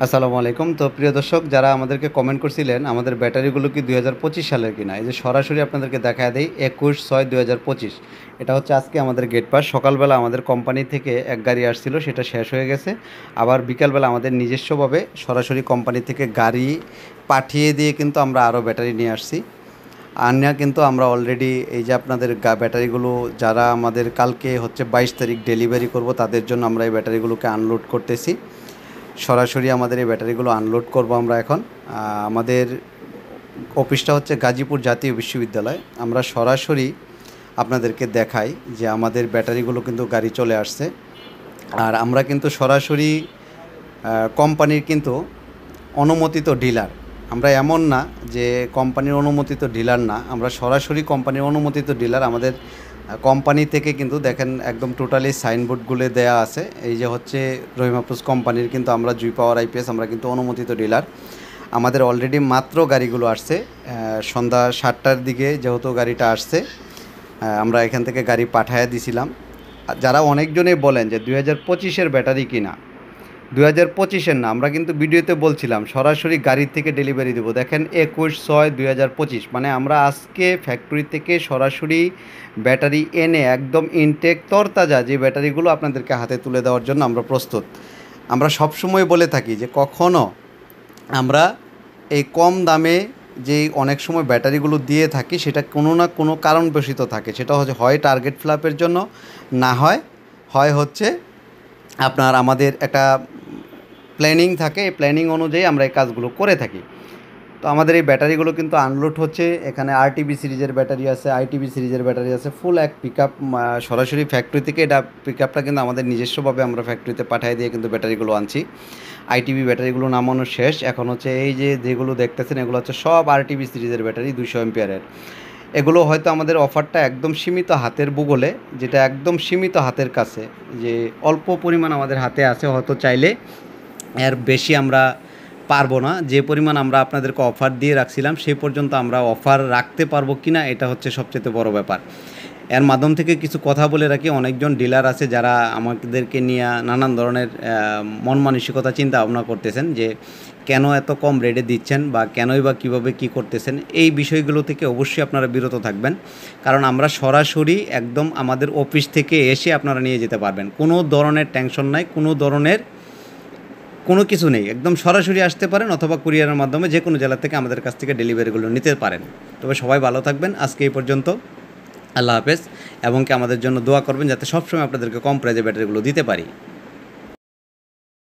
আসসালামু আলাইকুম। তো প্রিয় দর্শক, যারা আমাদেরকে কমেন্ট করছিলেন আমাদের ব্যাটারিগুলো কি 2025 সালের কিনা, এই যে সরাসরি আপনাদেরকে দেখায় দেই 21/6/2025। এটা হচ্ছে আজকে আমাদের গেট পাস। সকালবেলা আমাদের কোম্পানি থেকে এক গাড়ি আসছিল, সেটা শেষ হয়ে গেছে। আবার বিকালবেলা আমাদের নিজস্বভাবে সরাসরি কোম্পানি থেকে গাড়ি পাঠিয়ে দিয়ে কিন্তু আমরা আরও ব্যাটারি নিয়ে আসছি। আনিয়া কিন্তু আমরা অলরেডি এই যে আপনাদের ব্যাটারিগুলো যারা আমাদের কালকে হচ্ছে 22 তারিখ ডেলিভারি করব, তাদের জন্য আমরা এই ব্যাটারিগুলোকে আনলোড করতেছি। সরাসরি আমাদের এই ব্যাটারিগুলো আনলোড করব আমরা এখন। আমাদের অফিসটা হচ্ছে গাজীপুর জাতীয় বিশ্ববিদ্যালয়। আমরা সরাসরি আপনাদেরকে দেখাই যে আমাদের ব্যাটারিগুলো কিন্তু গাড়ি চলে আসছে। আর আমরা কিন্তু সরাসরি কোম্পানির কিন্তু অনুমোদিত ডিলার। আমরা এমন না যে কোম্পানির অনুমোদিত ডিলার না, আমরা সরাসরি কোম্পানির অনুমোদিত ডিলার। আমাদের কোম্পানি থেকে কিন্তু দেখেন একদম টোটালি সাইনবোর্ডগুলো দেয়া আছে। এই যে হচ্ছে রহিম আফরোজ কোম্পানির কিন্তু আমরা জুই পাওয়ার আইপিএস, আমরা কিন্তু অনুমোদিত ডিলার। আমাদের অলরেডি মাত্র গাড়িগুলো আসছে সন্ধ্যা 7টার দিকে, যেহেতু গাড়িটা আসছে আমরা এখান থেকে গাড়ি পাঠাইয়া দিছিলাম। যারা অনেকজনেই বলেন যে 2025-এর ব্যাটারি কিনা, 2025-এর না, আমরা কিন্তু ভিডিওতে বলছিলাম সরাসরি গাড়ি থেকে ডেলিভারি দেবো। দেখেন 21/6/2025, মানে আমরা আজকে ফ্যাক্টরি থেকে সরাসরি ব্যাটারি এনে একদম ইনটেক তরতাজা যে ব্যাটারিগুলো আপনাদেরকে হাতে তুলে দেওয়ার জন্য আমরা প্রস্তুত। আমরা সবসময় বলে থাকি যে কখনও আমরা এই কম দামে যেই অনেক সময় ব্যাটারিগুলো দিয়ে থাকি, সেটা কোনো না কোনো কারণবশত থাকে। সেটা হচ্ছে হয় টার্গেট ফিল-আপের জন্য, না হয় হচ্ছে আপনার আমাদের একটা প্ল্যানিং থাকে। এই প্ল্যানিং অনুযায়ী আমরা এই কাজগুলো করে থাকি। তো আমাদের এই ব্যাটারিগুলো কিন্তু আনলোড হচ্ছে। এখানে আরটিবি সিরিজের ব্যাটারি আছে, আইটিবি সিরিজের ব্যাটারি আছে, ফুল এক পিক আপ সরাসরি ফ্যাক্টরি থেকে। এটা পিক আপটা কিন্তু আমাদের নিজস্বভাবে আমরা ফ্যাক্টরিতে পাঠিয়ে দিয়ে কিন্তু ব্যাটারিগুলো আনছি। আইটিবি ব্যাটারিগুলো নামানো শেষ। এখন হচ্ছে এই যে যেগুলো দেখতেছেন এগুলো হচ্ছে সব আরটিবি সিরিজের ব্যাটারি 200 এম্পিয়ারের। এগুলো হয়তো আমাদের অফারটা একদম সীমিত হাতের ভূগোলে, যেটা একদম সীমিত হাতের কাছে, যে অল্প পরিমাণ আমাদের হাতে আছে। হয়তো চাইলে এর বেশি আমরা পারবো না। যে পরিমাণ আমরা আপনাদেরকে অফার দিয়ে রাখছিলাম সেই পর্যন্ত আমরা অফার রাখতে পারবো কি না, এটা হচ্ছে সবচেয়ে বড় ব্যাপার। এর মাধ্যম থেকে কিছু কথা বলে রাখি, অনেকজন ডিলার আছে যারা আমাদেরকে নিয়ে নানান ধরনের মন মানসিকতা চিন্তা ভাবনা করতেছেন যে কেন এত কম রেটে দিচ্ছেন বা কেনই বা কীভাবে কী করতেছেন। এই বিষয়গুলো থেকে অবশ্যই আপনারা বিরত থাকবেন, কারণ আমরা সরাসরি একদম আমাদের অফিস থেকে এসে আপনারা নিয়ে যেতে পারবেন। কোনো ধরনের টেনশন নাই, কোনো ধরনের কোনো কিছু নেই। একদম সরাসরি আসতে পারেন অথবা কুরিয়ারের মাধ্যমে যে কোনো জেলা থেকে আমাদের কাছ থেকে ডেলিভারিগুলো নিতে পারেন। তবে সবাই ভালো থাকবেন। আজকে এই পর্যন্ত। আল্লাহ হাফেজ। এবং কি আমাদের জন্য দোয়া করবেন যাতে সবসময় আপনাদেরকে কম প্রাইজে ব্যাটারিগুলো দিতে পারি।